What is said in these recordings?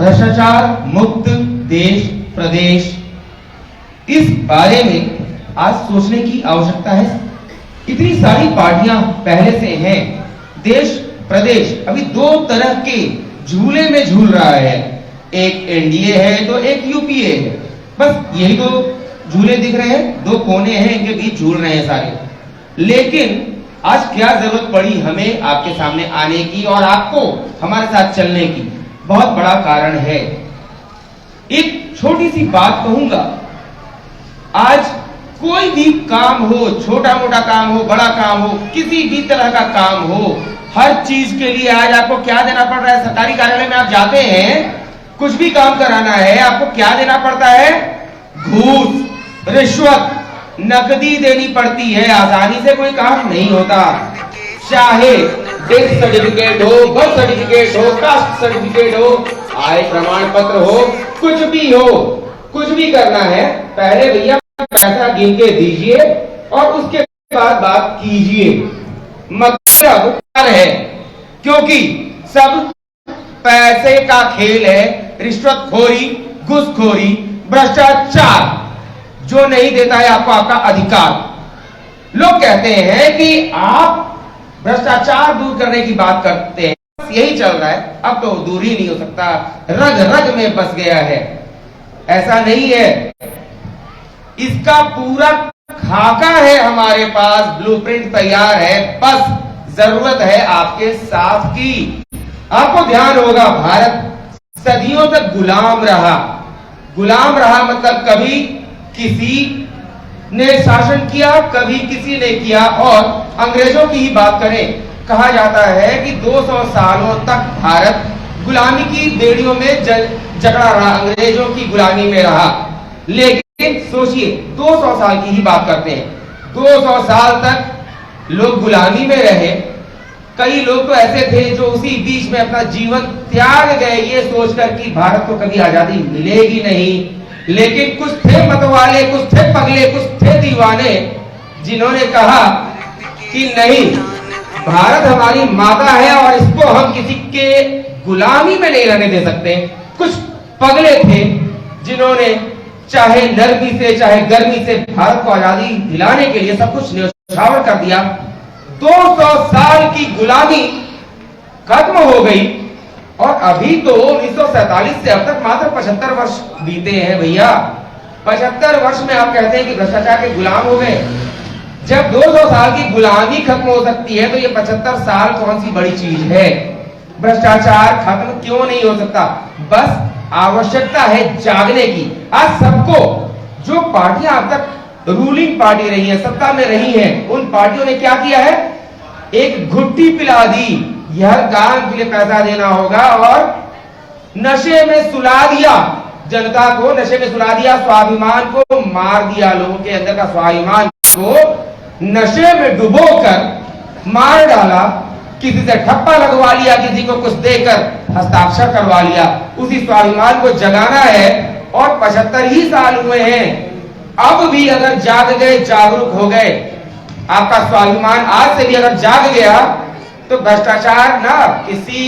भ्रष्टाचार मुक्त देश प्रदेश, इस बारे में आज सोचने की आवश्यकता है। इतनी सारी पार्टियां पहले से हैं, देश प्रदेश अभी दो तरह के झूले में झूल रहा है, एक एनडीए है तो एक यूपीए है, बस यही दो झूले दिख रहे हैं, दो कोने हैं, इनके बीच झूल रहे हैं सारे। लेकिन आज क्या जरूरत पड़ी हमें आपके सामने आने की और आपको हमारे साथ चलने की? बहुत बड़ा कारण है। एक छोटी सी बात कहूंगा, आज कोई भी काम हो, छोटा मोटा काम हो, बड़ा काम हो, किसी भी तरह का काम हो, हर चीज के लिए आज आपको क्या देना पड़ रहा है? सरकारी कार्यालय में आप जाते हैं, कुछ भी काम कराना है, आपको क्या देना पड़ता है? घूस, रिश्वत, नकदी देनी पड़ती है। आसानी से कोई काम नहीं होता। चाहे डेथ सर्टिफिकेट हो, बर्थ सर्टिफिकेट हो, कास्ट सर्टिफिकेट हो, आय प्रमाण पत्र हो, कुछ भी हो, कुछ भी करना है, पहले भैया पैसा गिन के दीजिए और उसके बाद बात कीजिए। मतलब है, क्योंकि सब पैसे का खेल है। रिश्वतखोरी, घूसखोरी, भ्रष्टाचार जो नहीं देता है आपको आपका अधिकार। लोग कहते हैं कि आप भ्रष्टाचार दूर करने की बात करते हैं, यही चल रहा है, अब तो दूर ही नहीं हो सकता, रग रग में बस गया है। ऐसा नहीं है, इसका पूरा खाका है हमारे पास, ब्लूप्रिंट तैयार है, बस जरूरत है आपके साथ की। आपको ध्यान होगा, भारत सदियों तक गुलाम रहा। गुलाम रहा मतलब कभी किसी ने शासन किया, कभी किसी ने किया। और अंग्रेजों की ही बात करें, कहा जाता है कि 200 सालों तक भारत गुलामी की बेड़ियों में जकड़ा रहा, अंग्रेजों की गुलामी में रहा। लेकिन सोचिए, 200 साल की ही बात करते हैं, 200 साल तक लोग गुलामी में रहे। कई लोग तो ऐसे थे जो उसी बीच में अपना जीवन त्याग गए, ये सोचकर कि भारत को कभी आजादी मिलेगी नहीं। लेकिन कुछ थे मतवाले, कुछ थे पगले, कुछ थे दीवाने, जिन्होंने कहा कि नहीं, भारत हमारी माता है और इसको हम किसी के गुलामी में नहीं रहने दे सकते। कुछ पगले थे जिन्होंने चाहे नरमी से चाहे गर्मी से भारत को आजादी दिलाने के लिए सब कुछ न्यौछावर कर दिया। 200 साल की गुलामी खत्म हो गई और अभी तो 1947 से अब तक मात्र 75 वर्ष बीते हैं भैया। 75 वर्ष में आप कहते हैं कि भ्रष्टाचार के गुलाम हो गए। जब 200 साल की गुलामी खत्म हो सकती है तो ये 75 साल कौन सी बड़ी चीज है? भ्रष्टाचार खत्म क्यों नहीं हो सकता? बस आवश्यकता है जागने की। आज सबको, जो पार्टियां अब तक रूलिंग पार्टी रही है, सत्ता में रही हैं, उन पार्टियों ने क्या किया है? एक घुट्टी पिला दी, हर काम के लिए पैसा देना होगा और नशे में सुला दिया जनता को, नशे में सुला दिया, स्वाभिमान को मार दिया, लोगों के अंदर का स्वाभिमान को नशे में डुबोकर मार डाला। किसी से ठप्पा लगवा लिया, किसी को कुछ देकर हस्ताक्षर करवा लिया। उसी स्वाभिमान को जगाना है और 75 ही साल हुए हैं। अब भी अगर जाग गए, जागरूक हो गए, आपका स्वाभिमान आज से भी अगर जाग गया तो भ्रष्टाचार ना किसी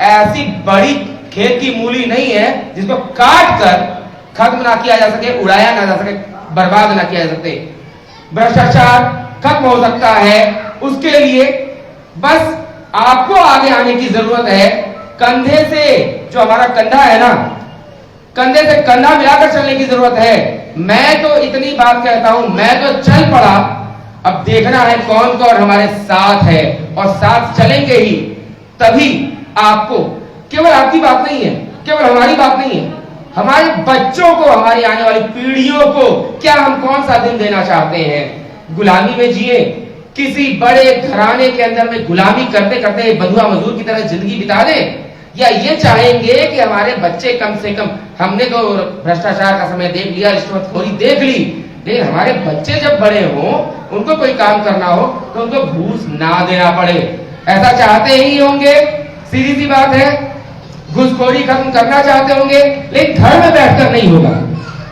ऐसी बड़ी खेत की मूली नहीं है जिसको काट कर खत्म ना किया जा सके, उड़ाया ना जा सके, बर्बाद ना किया जा सके। भ्रष्टाचार खत्म हो सकता है, उसके लिए बस आपको आगे आने की जरूरत है। कंधे से, जो हमारा कंधा है ना, कंधे से कंधा मिलाकर चलने की जरूरत है। मैं तो इतनी बात कहता हूं, मैं तो चल पड़ा, अब देखना है कौन कौन हमारे साथ है और साथ चलेंगे ही, तभी आपको, केवल आपकी बात नहीं है, केवल हमारी बात नहीं है, हमारे बच्चों को, हमारी आने वाली पीढ़ियों को क्या हम कौन सा दिन देना चाहते हैं? गुलामी में जिए, किसी बड़े घराने के अंदर में गुलामी करते करते बंधुआ मजदूर की तरह जिंदगी बिता दे, या ये चाहेंगे कि हमारे बच्चे कम से कम, हमने तो भ्रष्टाचार का समय देख लिया, रिश्वतखोरी देख ली, लेकिन हमारे बच्चे जब बड़े हों, उनको कोई काम करना हो तो उनको घूस ना देना पड़े। ऐसा चाहते ही होंगे, सीधी सी बात है। घूसखोरी खत्म करना चाहते होंगे, लेकिन घर में बैठकर नहीं होगा।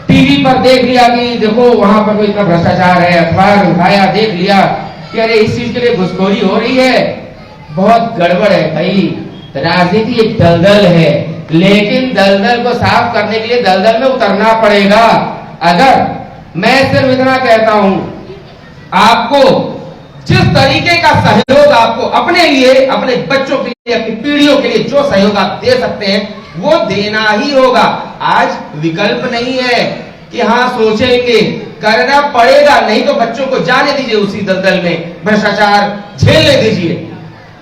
टीवी पर देख लिया कि देखो वहां पर कोई इतना भ्रष्टाचार है, अखबार उठाया, देख लिया कि अरे इस चीज के लिए घुसखोरी हो रही है, बहुत गड़बड़ है भाई। राजनीति एक दलदल है, लेकिन दलदल को साफ करने के लिए दलदल में उतरना पड़ेगा। अगर मैं सिर्फ इतना कहता हूं, आपको जिस तरीके का सहयोग आपको अपने लिए, अपने बच्चों के लिए, अपनी पीढ़ियों के लिए जो सहयोग आप दे सकते हैं वो देना ही होगा। आज विकल्प नहीं है कि हाँ सोचेंगे, करना पड़ेगा। नहीं तो बच्चों को जाने दीजिए उसी दलदल में, भ्रष्टाचार झेलने दीजिए।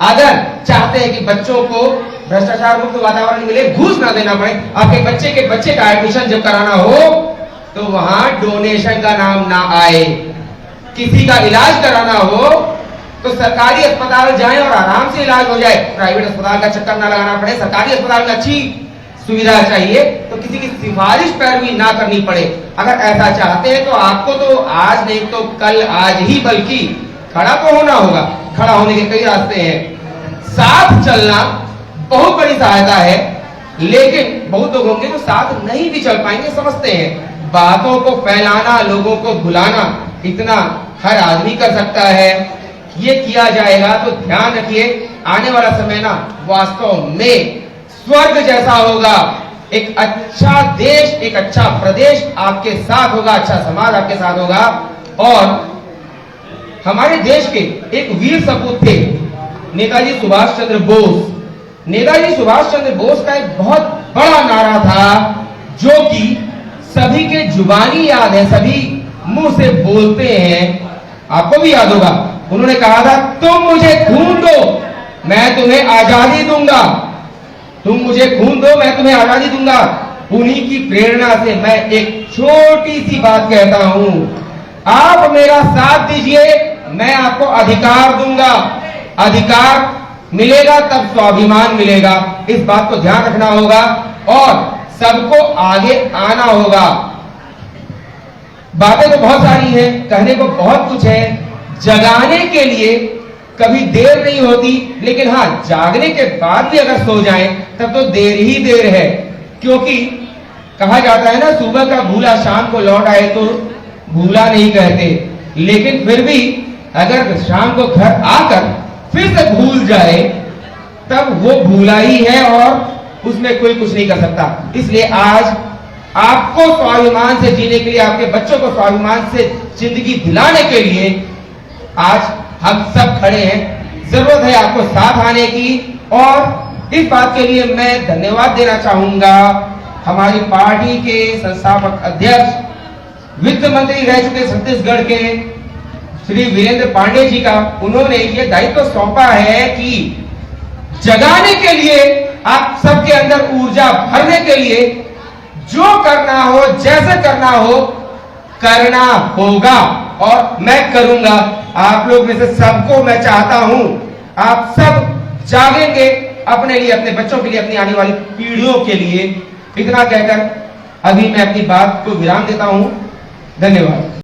अगर चाहते हैं कि बच्चों को भ्रष्टाचार मुक्त वातावरण मिले, घूस ना देना पड़े, आपके बच्चे का एडमिशन जब कराना हो तो वहां डोनेशन का नाम ना आए। किसी का इलाज कराना हो तो सरकारी अस्पताल जाएं और आराम से इलाज हो जाए, प्राइवेट अस्पताल का चक्कर ना लगाना पड़े। सरकारी अस्पताल में अच्छी सुविधा चाहिए तो किसी की सिफारिश पैरवी ना करनी पड़े। अगर ऐसा चाहते हैं तो आपको तो आज नहीं तो कल, आज ही बल्कि खड़ा तो होना होगा। खड़ा होने के कई रास्ते हैं। साथ चलना बहुत बड़ी सहायता है, लेकिन बहुत लोग होंगे जो साथ नहीं भी चल पाएंगे, समझते हैं। बातों को फैलाना, लोगों को भुलाना, इतना हर आदमी कर सकता है। ये किया जाएगा तो ध्यान रखिए, आने वाला समय ना वास्तव में स्वर्ग जैसा होगा। एक अच्छा देश, एक अच्छा प्रदेश आपके साथ होगा, अच्छा समाज आपके साथ होगा। और हमारे देश के एक वीर सपूत थे नेताजी सुभाष चंद्र बोस। नेताजी सुभाष चंद्र बोस का एक बहुत बड़ा नारा था जो कि सभी के जुबानी याद है, सभी मुंह से बोलते हैं, आपको भी याद होगा। उन्होंने कहा था, तुम मुझे खून दो मैं तुम्हें आजादी दूंगा। तुम मुझे खून दो मैं तुम्हें आजादी दूंगा। उन्हीं की प्रेरणा से मैं एक छोटी सी बात कहता हूं, आप मेरा साथ दीजिए, मैं आपको अधिकार दूंगा। अधिकार मिलेगा तब स्वाभिमान मिलेगा। इस बात को ध्यान रखना होगा और सबको आगे आना होगा। बातें तो बहुत सारी हैं, कहने को बहुत कुछ है, जगाने के लिए कभी देर नहीं होती, लेकिन हाँ जागने के बाद भी अगर सो जाएं तब तो देर ही देर है। क्योंकि कहा जाता है ना, सुबह का भूला शाम को लौट आए तो भूला नहीं कहते। लेकिन फिर भी अगर शाम को घर आकर फिर से भूल जाए तब वो भूला ही है और उसमें कोई कुछ नहीं कर सकता। इसलिए आज आपको स्वाभिमान से जीने के लिए, आपके बच्चों को स्वाभिमान से जिंदगी दिलाने के लिए आज हम सब खड़े हैं। जरूरत है आपको साथ आने की। और इस बात के लिए मैं धन्यवाद देना चाहूंगा हमारी पार्टी के संस्थापक अध्यक्ष, वित्त मंत्री रह चुके छत्तीसगढ़ के श्री वीरेंद्र पांडे जी का। उन्होंने ये दायित्व सौंपा है कि जगाने के लिए, आप सबके अंदर ऊर्जा भरने के लिए जो करना हो, जैसे करना हो, करना होगा और मैं करूंगा। आप लोग में से सबको मैं चाहता हूं, आप सब जागेंगे अपने लिए, अपने बच्चों के लिए, अपनी आने वाली पीढ़ियों के लिए। इतना कहकर अभी मैं अपनी बात को विराम देता हूं। धन्यवाद।